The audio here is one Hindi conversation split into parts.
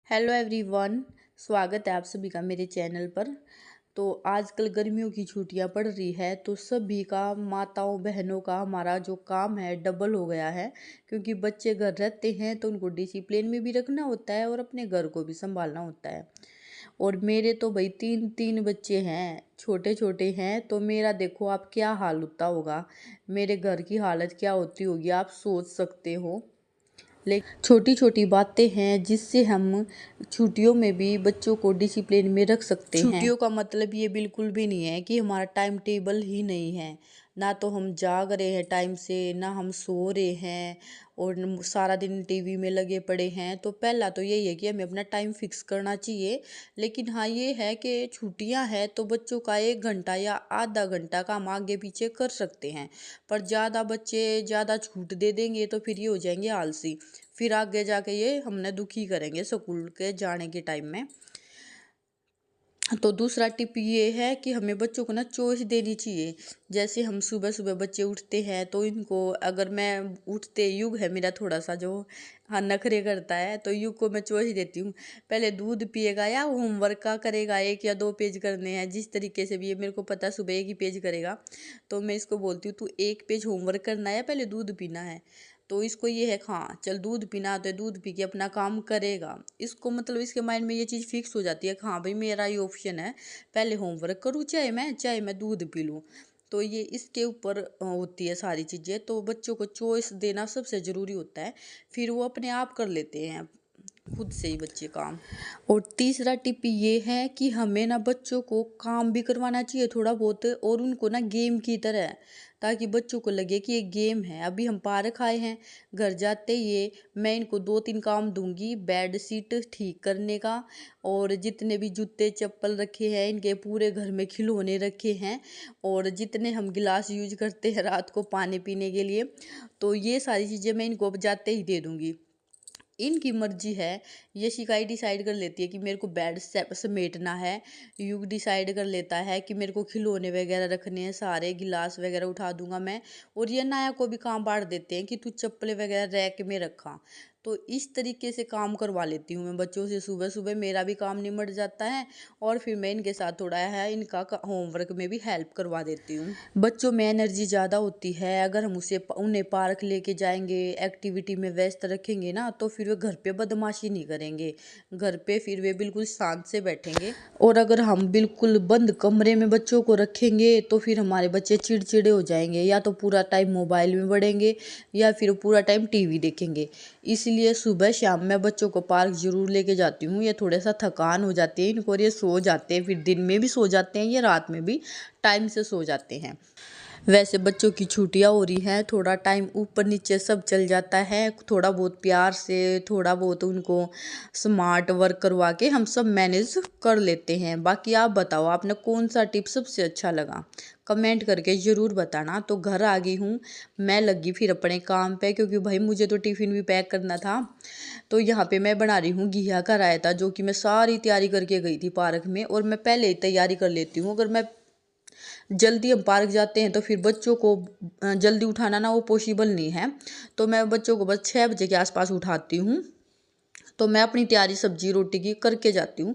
Hello everyone. स्वागत है आप सभी का मेरे चैनल पर। तो आजकल गर्मियों की छुट्टियां पड़ रही है तो सभी का माताओं बहनों का हमारा जो काम है डबल हो गया है, क्योंकि बच्चे घर रहते हैं तो उनको डिसिप्लिन में भी रखना होता है और अपने घर को भी संभालना होता है। और मेरे तो भाई तीन तीन बच्चे हैं, छोटे छोटे हैं, तो मेरा देखो आप क्या हाल होता होगा, मेरे घर की हालत क्या होती होगी आप सोच सकते हो। लेकिन छोटी छोटी बातें हैं जिससे हम छुट्टियों में भी बच्चों को डिसिप्लिन में रख सकते हैं। छुट्टियों का मतलब ये बिल्कुल भी नहीं है कि हमारा टाइम टेबल ही नहीं है, ना तो हम जाग रहे हैं टाइम से, ना हम सो रहे हैं और सारा दिन टीवी में लगे पड़े हैं। तो पहला तो यही है कि हमें अपना टाइम फिक्स करना चाहिए। लेकिन हाँ, ये है कि छुट्टियां हैं तो बच्चों का 1 घंटा या आधा घंटा का हम आगे पीछे कर सकते हैं, पर ज़्यादा बच्चे ज़्यादा छूट दे देंगे तो फिर ये हो जाएंगे आलसी, फिर आगे जाके ये हमने दुखी करेंगे स्कूल के जाने के टाइम में। तो दूसरा टिप ये है कि हमें बच्चों को ना चॉइस देनी चाहिए। जैसे हम सुबह सुबह बच्चे उठते हैं तो इनको, अगर मैं उठते युग है मेरा थोड़ा सा जो हाँ नखरे करता है, तो युग को मैं चॉइस देती हूँ, पहले दूध पिएगा या होमवर्क का करेगा, 1 या 2 पेज करने हैं, जिस तरीके से भी ये मेरे को पता है सुबह 1 ही पेज करेगा। तो मैं इसको बोलती हूँ तू 1 पेज होमवर्क करना है या पहले दूध पीना है। तो इसको ये है हाँ चल दूध पीना, तो दूध पी के अपना काम करेगा। इसको मतलब इसके माइंड में ये चीज़ फिक्स हो जाती है कि हाँ भाई मेरा ये ऑप्शन है, पहले होमवर्क करूँ चाहे मैं दूध पी लूँ। तो ये इसके ऊपर होती है सारी चीज़ें। तो बच्चों को चॉइस देना सबसे ज़रूरी होता है, फिर वो अपने आप कर लेते हैं खुद से ही बच्चे काम। और तीसरा टिप ये है कि हमें ना बच्चों को काम भी करवाना चाहिए थोड़ा बहुत, और उनको ना गेम की तरह, ताकि बच्चों को लगे कि ये गेम है। अभी हम पार्क आए हैं, घर जाते ही मैं इनको 2-3 काम दूंगी, बेड शीट ठीक करने का, और जितने भी जूते चप्पल रखे हैं इनके, पूरे घर में खिलौने रखे हैं, और जितने हम गिलास यूज करते हैं रात को पानी पीने के लिए, तो ये सारी चीज़ें मैं इनको अब जाते ही दे दूंगी। इनकी मर्जी है, ये शिकाई डिसाइड कर लेती है कि मेरे को बेड समेटना है, युग डिसाइड कर लेता है कि मेरे को खिलौने वगैरह रखने हैं, सारे गिलास वगैरह उठा दूंगा मैं, और ये नया को भी काम बांट देते हैं कि तू चप्पलें वगैरह रैक में रखा। तो इस तरीके से काम करवा लेती हूँ मैं बच्चों से, सुबह सुबह मेरा भी काम निमट जाता है, और फिर मैं इनके साथ थोड़ा है इनका होमवर्क में भी हेल्प करवा देती हूँ। बच्चों में एनर्जी ज़्यादा होती है, अगर हम उन्हें पार्क लेके जाएंगे, एक्टिविटी में व्यस्त रखेंगे ना, तो फिर वे घर पे बदमाशी नहीं करेंगे, घर पे फिर वे बिल्कुल शांत से बैठेंगे। और अगर हम बिल्कुल बंद कमरे में बच्चों को रखेंगे तो फिर हमारे बच्चे चिड़चिड़े हो जाएंगे, या तो पूरा टाइम मोबाइल में बढ़ेंगे या फिर पूरा टाइम टीवी देखेंगे। इसलिए सुबह शाम मैं बच्चों को पार्क जरूर लेके जाती हूँ। ये थोड़ा सा थकान हो जाती है इनको और ये सो जाते हैं, फिर दिन में भी सो जाते हैं, ये रात में भी टाइम से सो जाते हैं। वैसे बच्चों की छुट्टियां हो रही हैं, थोड़ा टाइम ऊपर नीचे सब चल जाता है, थोड़ा बहुत प्यार से, थोड़ा बहुत उनको स्मार्ट वर्क करवा के हम सब मैनेज कर लेते हैं। बाकी आप बताओ आपने कौन सा टिप सबसे अच्छा लगा, कमेंट करके ज़रूर बताना। तो घर आ गई हूँ, मैं लगी फिर अपने काम पे, क्योंकि भाई मुझे तो टिफ़िन भी पैक करना था। तो यहाँ पे मैं बना रही हूँ घिया का रायता, जो कि मैं सारी तैयारी करके गई थी पार्क में, और मैं पहले ही तैयारी कर लेती हूँ। अगर मैं जल्दी हम पार्क जाते हैं तो फिर बच्चों को जल्दी उठाना ना वो पॉसिबल नहीं है, तो मैं बच्चों को बस 6 बजे के आसपास उठाती हूँ। तो मैं अपनी तैयारी सब्जी रोटी की करके जाती हूँ।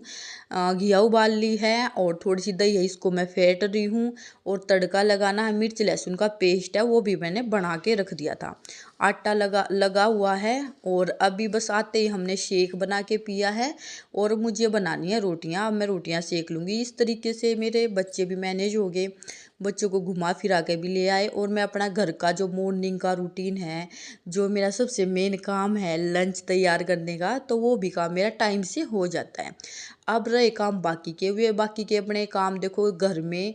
घिया उबाल ली है और थोड़ी सी दही है, इसको मैं फेंट रही हूँ, और तड़का लगाना है, मिर्च लहसुन का पेस्ट है वो भी मैंने बना के रख दिया था। आटा लगा हुआ है, और अभी बस आते ही हमने शेक बना के पिया है, और मुझे बनानी है रोटियां, अब मैं रोटियां सेक लूँगी। इस तरीके से मेरे बच्चे भी मैनेज हो गए, बच्चों को घुमा फिरा के भी ले आए, और मैं अपना घर का जो मॉर्निंग का रूटीन है, जो मेरा सबसे मेन काम है लंच तैयार करने का, तो वो भी काम मेरा टाइम से हो जाता है। अब रहे काम बाकी के, वे बाकी के अपने काम देखो घर में,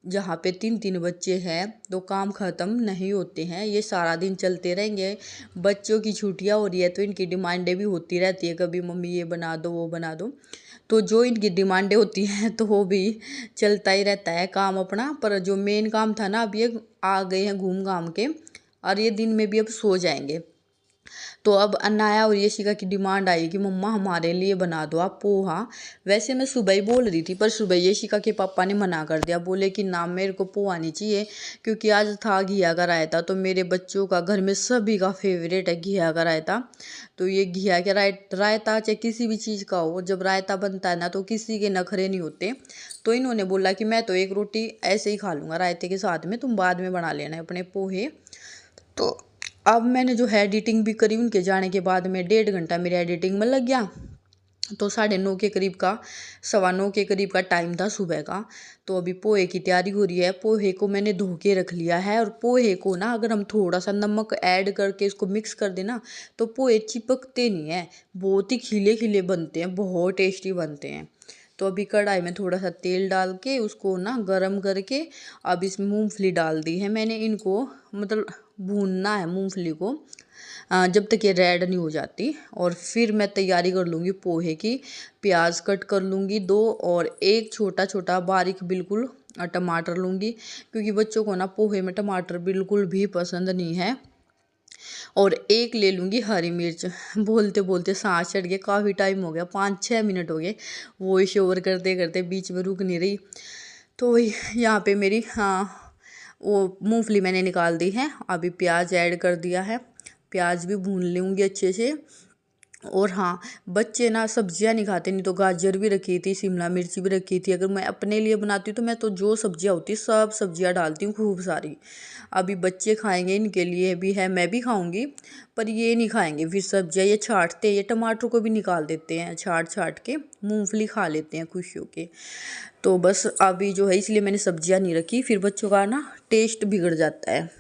जहाँ पे 3-3 बच्चे हैं तो काम ख़त्म नहीं होते हैं, ये सारा दिन चलते रहेंगे। बच्चों की छुट्टियाँ हो रही है तो इनकी डिमांडें भी होती रहती है, कभी मम्मी ये बना दो वो बना दो। तो जो इनकी डिमांडें होती हैं तो वो भी चलता ही रहता है काम अपना। पर जो मेन काम था ना, अब ये आ गए हैं घूम घाम के, और ये दिन में भी अब सो जाएंगे। तो अब अनाया और यशिका की डिमांड आई कि मम्मा हमारे लिए बना दो आप पोहा। वैसे मैं सुबह ही बोल रही थी, पर सुबह यशिका के पापा ने मना कर दिया, बोले कि ना मेरे को पोहा नहीं चाहिए, क्योंकि आज था घिया का रायता। तो मेरे बच्चों का घर में सभी का फेवरेट है घिया का रायता। तो ये घिया के रायता चाहे किसी भी चीज़ का हो, जब रायता बनता है ना तो किसी के नखरे नहीं होते। तो इन्होंने बोला कि मैं तो एक रोटी ऐसे ही खा लूँगा रायते के साथ में, तुम बाद में बना लेना अपने पोहे। तो अब मैंने जो है एडिटिंग भी करी उनके जाने के बाद में, 1.5 घंटा मेरे एडिटिंग में लग गया। तो 9:30 के करीब का, 9:15 के करीब का टाइम था सुबह का। तो अभी पोहे की तैयारी हो रही है। पोहे को मैंने धो के रख लिया है, और पोहे को ना अगर हम थोड़ा सा नमक ऐड करके इसको मिक्स कर देना तो पोहे चिपकते नहीं है, बहुत ही खिले खिले बनते हैं, बहुत टेस्टी बनते हैं। तो अभी कढ़ाई में थोड़ा सा तेल डाल के उसको ना गरम करके अब इसमें मूंगफली डाल दी है मैंने। इनको मतलब भूनना है मूंगफली को जब तक ये रेड नहीं हो जाती। और फिर मैं तैयारी कर लूँगी पोहे की। प्याज कट कर लूँगी 2, और एक छोटा छोटा बारीक बिल्कुल टमाटर लूँगी, क्योंकि बच्चों को ना पोहे में टमाटर बिल्कुल भी पसंद नहीं है। और एक ले लूँगी हरी मिर्च। बोलते बोलते सांस चढ़ गया, काफ़ी टाइम हो गया, 5-6 मिनट हो गए वॉइस ओवर करते करते, बीच में रुक नहीं रही। तो यहाँ पे मेरी वो मूंगफली मैंने निकाल दी है। अभी प्याज ऐड कर दिया है, प्याज भी भून लूँगी अच्छे से। और हाँ, बच्चे ना सब्जियां नहीं खाते, नहीं तो गाजर भी रखी थी, शिमला मिर्च भी रखी थी। अगर मैं अपने लिए बनाती हूँ तो मैं तो जो सब्जियां होती सब सब्जियां डालती हूँ खूब सारी। अभी बच्चे खाएंगे, इनके लिए भी है, मैं भी खाऊंगी, पर ये नहीं खाएंगे फिर सब्जियां, ये छांटते हैं, ये टमाटर को भी निकाल देते हैं छाट छाट के, मूंगफली खा लेते हैं खुश होके। तो बस अभी जो है इसलिए मैंने सब्जियां नहीं रखी, फिर बच्चों का ना टेस्ट बिगड़ जाता है।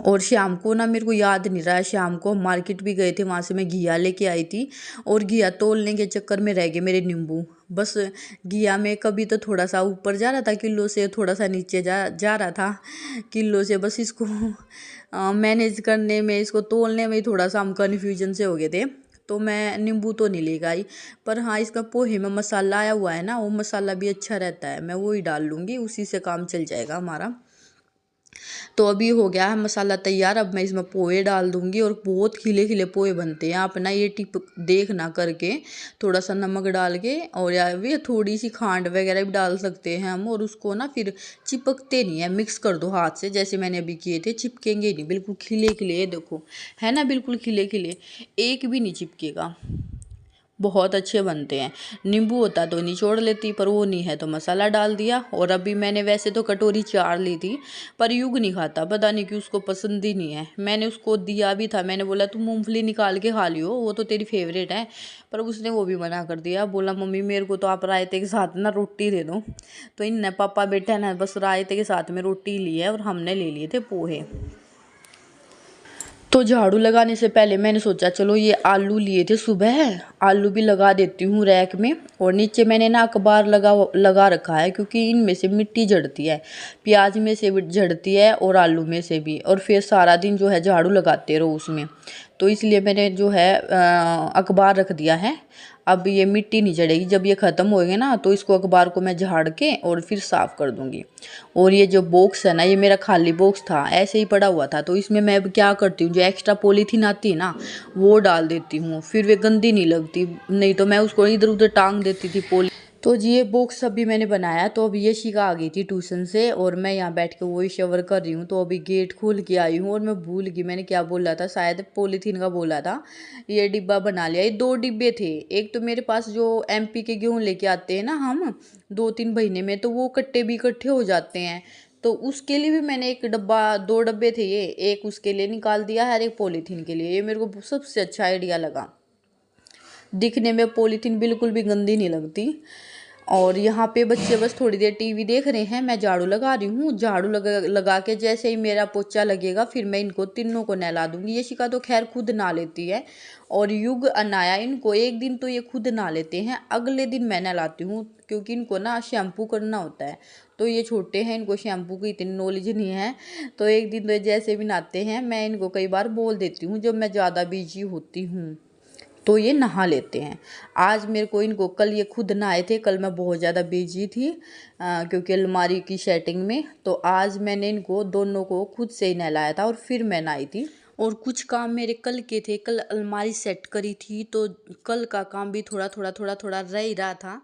और शाम को ना मेरे को याद नहीं रहा है, शाम को मार्केट भी गए थे, वहाँ से मैं घिया लेके आई थी, और घिया तोलने के चक्कर में रह गए मेरे नींबू। बस घिया में कभी तो थोड़ा सा ऊपर जा रहा था किलो से, थोड़ा सा नीचे जा रहा था किलो से। बस इसको मैनेज करने में, इसको तोलने में ही थोड़ा सा हम कन्फ्यूजन से हो गए थे। तो मैं नींबू तो नहीं लेकर आई, पर हाँ इसका पोहे में मसाला आया हुआ है ना, वो मसाला भी अच्छा रहता है, मैं वो ही डाल लूँगी, उसी से काम चल जाएगा हमारा। तो अभी हो गया है मसाला तैयार। अब मैं इसमें पोहे डाल दूंगी, और बहुत खिले खिले पोहे बनते हैं। आप ना ये टिप देखना करके, थोड़ा सा नमक डाल के, और या भी थोड़ी सी खांड वगैरह भी डाल सकते हैं हम। और उसको ना फिर चिपकते नहीं है, मिक्स कर दो हाथ से, जैसे मैंने अभी किए थे, चिपकेंगे नहीं, बिल्कुल खिले खिले। ये देखो है ना, बिल्कुल खिले खिले, एक भी नहीं चिपकेगा, बहुत अच्छे बनते हैं। नींबू होता तो निचोड़ लेती, पर वो नहीं है तो मसाला डाल दिया। और अभी मैंने वैसे तो कटोरी 4 ली थी, पर युग नहीं खाता, पता नहीं कि उसको पसंद ही नहीं है। मैंने उसको दिया भी था, मैंने बोला तू मूंगफली निकाल के खा लियो, वो तो तेरी फेवरेट है, पर उसने वो भी मना कर दिया। बोला मम्मी मेरे को तो आप रायते के साथ ना रोटी दे दो। तो इन पापा बेटा ना बस रायते के साथ में रोटी ली है, और हमने ले लिए थे पोहे। तो झाड़ू लगाने से पहले मैंने सोचा चलो ये आलू लिए थे सुबह, आलू भी लगा देती हूँ रैक में। और नीचे मैंने ना अखबार लगा रखा है, क्योंकि इनमें से मिट्टी झड़ती है, प्याज में से भी झड़ती है और आलू में से भी, और फिर सारा दिन जो है झाड़ू लगाते रहो उसमें। तो इसलिए मैंने जो है अखबार रख दिया है। अब ये मिट्टी नहीं चढ़ेगी, जब ये ख़त्म होएंगे ना तो इसको अखबार को मैं झाड़ के और फिर साफ़ कर दूँगी। और ये जो बॉक्स है ना, ये मेरा खाली बॉक्स था, ऐसे ही पड़ा हुआ था। तो इसमें मैं अब क्या करती हूँ, जो एक्स्ट्रा पॉलीथीन आती है ना वो डाल देती हूँ, फिर वे गंदी नहीं लगती, नहीं तो मैं उसको इधर उधर टांग देती थी पॉली। तो जी ये बॉक्स अभी मैंने बनाया। तो अभी ये शिका आ गई थी ट्यूशन से, और मैं यहाँ बैठ के वही शवर कर रही हूँ। तो अभी गेट खोल के आई हूँ, और मैं भूल गई मैंने क्या बोला था, शायद पॉलीथीन का बोला था। ये डिब्बा बना लिया, ये 2 डिब्बे थे। एक तो मेरे पास जो MP के गेहूँ लेके आते हैं ना हम 2-3 महीने में, तो वो कट्टे भी इकट्ठे हो जाते हैं। तो उसके लिए भी मैंने एक डब्बा, 2 डब्बे थे ये, एक उसके लिए निकाल दिया है और एक पॉलीथीन के लिए। ये मेरे को सबसे अच्छा आइडिया लगा, दिखने में पॉलीथीन बिल्कुल भी गंदी नहीं लगती। और यहाँ पे बच्चे बस थोड़ी देर टीवी देख रहे हैं, मैं झाड़ू लगा रही हूँ। झाड़ू लगा के जैसे ही मेरा पोछा लगेगा फिर मैं इनको तीनों को नहला दूंगी। ये शिका तो खैर खुद नहा लेती है, और युग अनाया इनको एक दिन तो ये खुद नहा लेते हैं, अगले दिन मैं नहलाती हूँ, क्योंकि इनको ना शैम्पू करना होता है। तो ये छोटे हैं, इनको शैम्पू की इतनी नॉलेज नहीं है। तो एक दिन तो जैसे भी नहाते हैं, मैं इनको कई बार बोल देती हूँ जब मैं ज़्यादा बिजी होती हूँ, तो ये नहा लेते हैं। आज मेरे को इनको, कल ये खुद नहाए थे, कल मैं बहुत ज़्यादा बिजी थी क्योंकि अलमारी की सेटिंग में। तो आज मैंने इनको दोनों को खुद से ही नहलाया था, और फिर मैं नहाई थी। और कुछ काम मेरे कल के थे, कल अलमारी सेट करी थी तो कल का काम भी थोड़ा रह ही रहा था।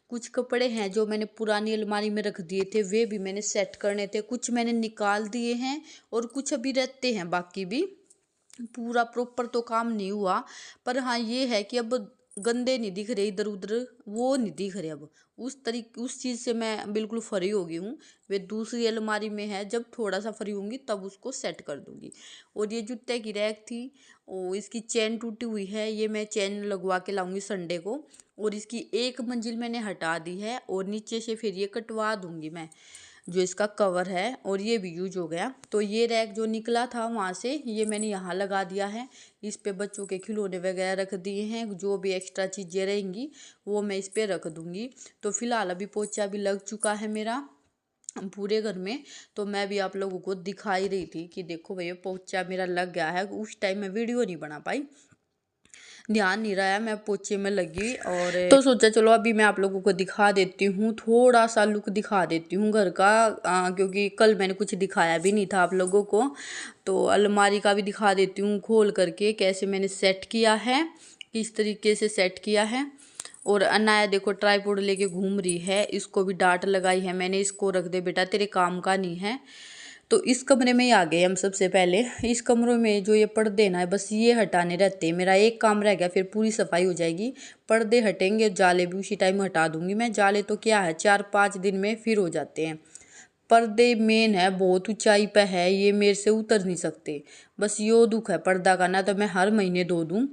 कुछ कपड़े हैं जो मैंने पुरानी अलमारी में रख दिए थे, वे भी मैंने सेट करने थे, कुछ मैंने निकाल दिए हैं और कुछ अभी रहते हैं बाकी भी। पूरा प्रॉपर तो काम नहीं हुआ, पर हाँ ये है कि अब गंदे नहीं दिख रहे इधर उधर, वो नहीं दिख रहे अब। उस चीज़ से मैं बिल्कुल फ्री हो गई हूँ। वे दूसरी अलमारी में है, जब थोड़ा सा फ्री होंगी तब उसको सेट कर दूंगी। और ये जूते की रैक थी, और इसकी चेन टूटी हुई है, ये मैं चेन लगवा के लाऊंगी संडे को। और इसकी एक मंजिल मैंने हटा दी है और नीचे से फिर ये कटवा दूंगी मैं, जो इसका कवर है। और ये भी यूज हो गया। तो ये रैक जो निकला था वहाँ से, ये मैंने यहाँ लगा दिया है। इस पे बच्चों के खिलौने वगैरह रख दिए हैं, जो भी एक्स्ट्रा चीज़ें रहेंगी वो मैं इस पे रख दूँगी। तो फिलहाल अभी पोछा भी लग चुका है मेरा पूरे घर में। तो मैं भी आप लोगों को दिखाई रही थी कि देखो भैया पोछा मेरा लग गया है। उस टाइम मैं वीडियो नहीं बना पाई, ध्यान नहीं रहा है, मैं पोछे में लगी। और तो सोचा चलो अभी मैं आप लोगों को दिखा देती हूँ, थोड़ा सा लुक दिखा देती हूँ घर का, क्योंकि कल मैंने कुछ दिखाया भी नहीं था आप लोगों को। तो अलमारी का भी दिखा देती हूँ खोल करके कैसे मैंने सेट किया है, किस तरीके से सेट किया है। और अनाया देखो ट्राइपॉड लेके घूम रही है, इसको भी डांट लगाई है मैंने, इसको रख दे बेटा तेरे काम का नहीं है। तो इस कमरे में ही आ गए हम सबसे पहले। इस कमरे में जो ये पर्दे ना बस ये हटाने रहते हैं, मेरा एक काम रह गया फिर पूरी सफाई हो जाएगी। पर्दे हटेंगे, जाले भी उसी टाइम हटा दूंगी मैं। जाले तो क्या है 4-5 दिन में फिर हो जाते हैं। पर्दे मेन है, बहुत ऊंचाई पे है, ये मेरे से उतर नहीं सकते। बस यो दुख है पर्दा का, ना तो मैं हर महीने धो दूँ।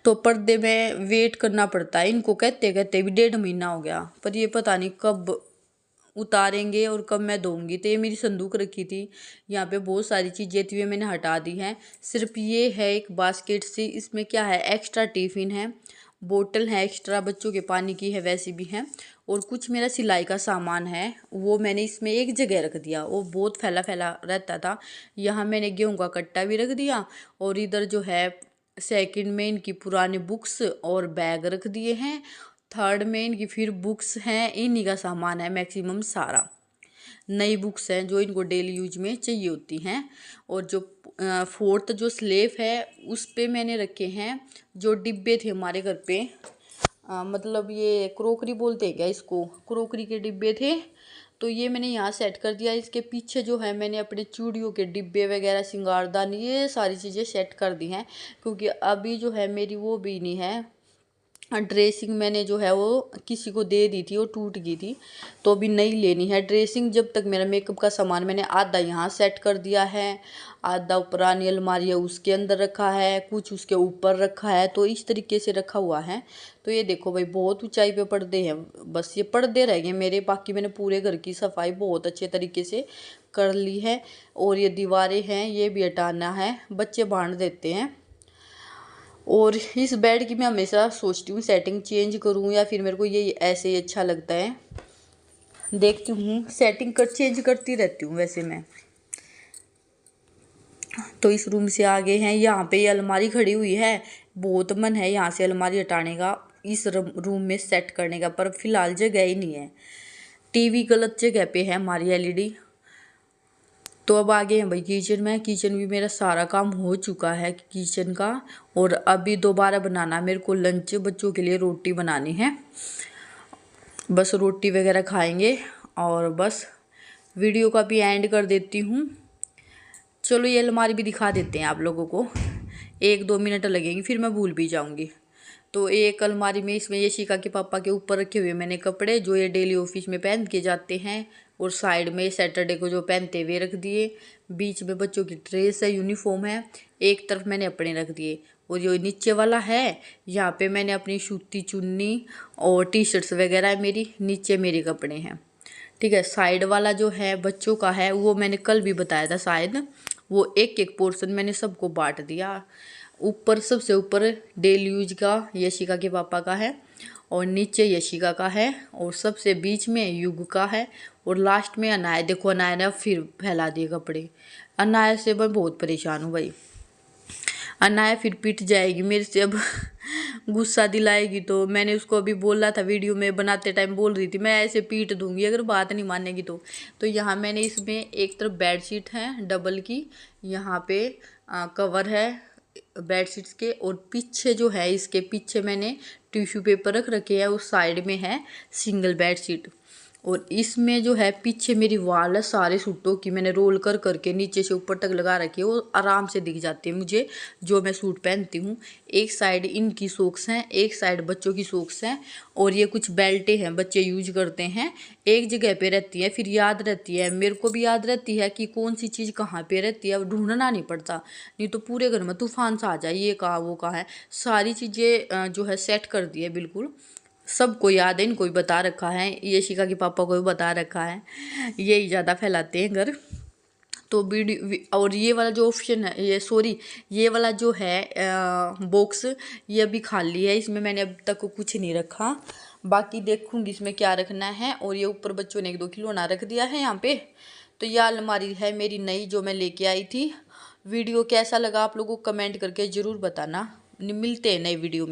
तो पर्दे में वेट करना पड़ता है, इनको कहते कहते भी 1.5 महीना हो गया, पर ये पता नहीं कब उतारेंगे और कब मैं दूंगी। तो ये मेरी संदूक रखी थी, यहाँ पे बहुत सारी चीज़ें थी, मैंने हटा दी हैं। सिर्फ ये है एक बास्केट सी, इसमें क्या है एक्स्ट्रा टिफिन है, बोतल है एक्स्ट्रा, बच्चों के पानी की है वैसी भी है। और कुछ मेरा सिलाई का सामान है, वो मैंने इसमें एक जगह रख दिया, वो बहुत फैला फैला रहता था। यहाँ मैंने गेहूँ का कट्टा भी रख दिया, और इधर जो है सेकंड में इनकी पुरानी बुक्स और बैग रख दिए हैं। थर्ड में इनकी फिर बुक्स हैं, इन्हीं का सामान है मैक्सिमम सारा। नई बुक्स हैं जो इनको डेली यूज में चाहिए होती हैं। और जो फोर्थ जो स्लेफ है उस पे मैंने रखे हैं जो डिब्बे थे हमारे घर पे, मतलब ये क्रोकरी बोलते हैं क्या इसको, क्रोकरी के डिब्बे थे। तो ये मैंने यहाँ सेट कर दिया। इसके पीछे जो है मैंने अपने चूड़ियों के डिब्बे वगैरह, सिंगारदान, ये सारी चीज़ें सेट कर दी हैं। क्योंकि अभी जो है मेरी वो भी नहीं है, ड्रेसिंग मैंने जो है वो किसी को दे दी थी, वो टूट गई थी, तो अभी नई लेनी है ड्रेसिंग। जब तक मेरा मेकअप का सामान मैंने आधा यहाँ सेट कर दिया है, आधा पुरानी अलमारी है उसके अंदर रखा है, कुछ उसके ऊपर रखा है, तो इस तरीके से रखा हुआ है। तो ये देखो भाई बहुत ऊंचाई पे पर्दे हैं, बस ये पर्दे रह गए मेरे, बाकी मैंने पूरे घर की सफाई बहुत अच्छे तरीके से कर ली है। और ये दीवारें हैं ये भी हटाना है, बच्चे बांध देते हैं। और इस बेड की मैं हमेशा सोचती हूँ सेटिंग चेंज करूँ, या फिर मेरे को ये ऐसे ही अच्छा लगता है। देखती हूँ सेटिंग चेंज करती रहती हूँ वैसे मैं। तो इस रूम से आगे हैं, यहाँ पे ये अलमारी खड़ी हुई है, बहुत मन है यहाँ से अलमारी हटाने का, इस रूम में सेट करने का, पर फिलहाल जगह ही नहीं है। टीवी गलत जगह पे है हमारी एलईडी। तो अब आगे हैं भाई किचन में। किचन भी मेरा सारा काम हो चुका है किचन का। और अभी दोबारा बनाना मेरे को लंच, बच्चों के लिए रोटी बनानी है, बस रोटी वगैरह खाएंगे। और बस वीडियो का भी एंड कर देती हूँ। चलो ये अलमारी भी दिखा देते हैं आप लोगों को, 1-2 मिनट लगेंगे फिर मैं भूल भी जाऊँगी। तो एक अलमारी में इसमें यशिका के पापा के ऊपर रखे हुए मैंने कपड़े जो ये डेली ऑफिस में पहन के जाते हैं, और साइड में सैटरडे को जो पहनते हुए रख दिए। बीच में बच्चों की ड्रेस है, यूनिफॉर्म है, एक तरफ मैंने अपने रख दिए। और जो नीचे वाला है यहाँ पे मैंने अपनी सूती चुन्नी और टी शर्ट्स वगैरह है मेरी, नीचे मेरे कपड़े हैं। ठीक है, साइड वाला जो है बच्चों का है, वो मैंने कल भी बताया था शायद, वो एक एक पोर्शन मैंने सबको बांट दिया। ऊपर सबसे ऊपर डेली यूज का यशिका के पापा का है, और नीचे यशिका का है, और सबसे बीच में युग का है, और लास्ट में अनाया। देखो अनाया ने फिर फैला दिए कपड़े। अनाया से मैं बहुत परेशान हूँ भाई, अनाया फिर पिट जाएगी मेरे से अब गुस्सा दिलाएगी। तो मैंने उसको अभी बोला था, वीडियो में बनाते टाइम बोल रही थी मैं ऐसे पीट दूंगी अगर बात नहीं मानेगी तो। यहाँ मैंने इसमें एक तरफ बेडशीट है डबल की, यहाँ पे कवर है बेडशीट्स के, और पीछे जो है इसके पीछे मैंने टिश्यू पेपर रख रखे हैं, उस साइड में है सिंगल बेडशीट। और इसमें जो है पीछे मेरी वाल है सारे सूटों की, मैंने रोल कर करके नीचे से ऊपर तक लगा रखी है, वो आराम से दिख जाती है मुझे जो मैं सूट पहनती हूँ। एक साइड इनकी सॉक्स हैं, एक साइड बच्चों की सॉक्स हैं, और ये कुछ बेल्टें हैं बच्चे यूज करते हैं। एक जगह पे रहती है, फिर याद रहती है, मेरे को भी याद रहती है कि कौन सी चीज़ कहाँ पे रहती है, ढूंढना नहीं पड़ता, नहीं तो पूरे घर में तूफान सा आ जाए, ये कहाँ वो कहाँ है। सारी चीज़ें जो है सेट कर दी है बिल्कुल, सबको याद है, इनको भी बता रखा है, ये शिखा के पापा को भी बता रखा है, यही ज़्यादा फैलाते हैं घर। तो वीडियो, और ये वाला जो ऑप्शन है, ये सॉरी ये वाला जो है बॉक्स, ये अभी खाली है, इसमें मैंने अब तक कुछ नहीं रखा, बाकी देखूंगी इसमें क्या रखना है। और ये ऊपर बच्चों ने 1-2 खिलौना रख दिया है यहाँ पे। तो यह अलमारी है मेरी नई जो मैं लेके आई थी। वीडियो कैसा लगा आप लोगों को कमेंट करके ज़रूर बताना। मिलते हैं नए वीडियो में।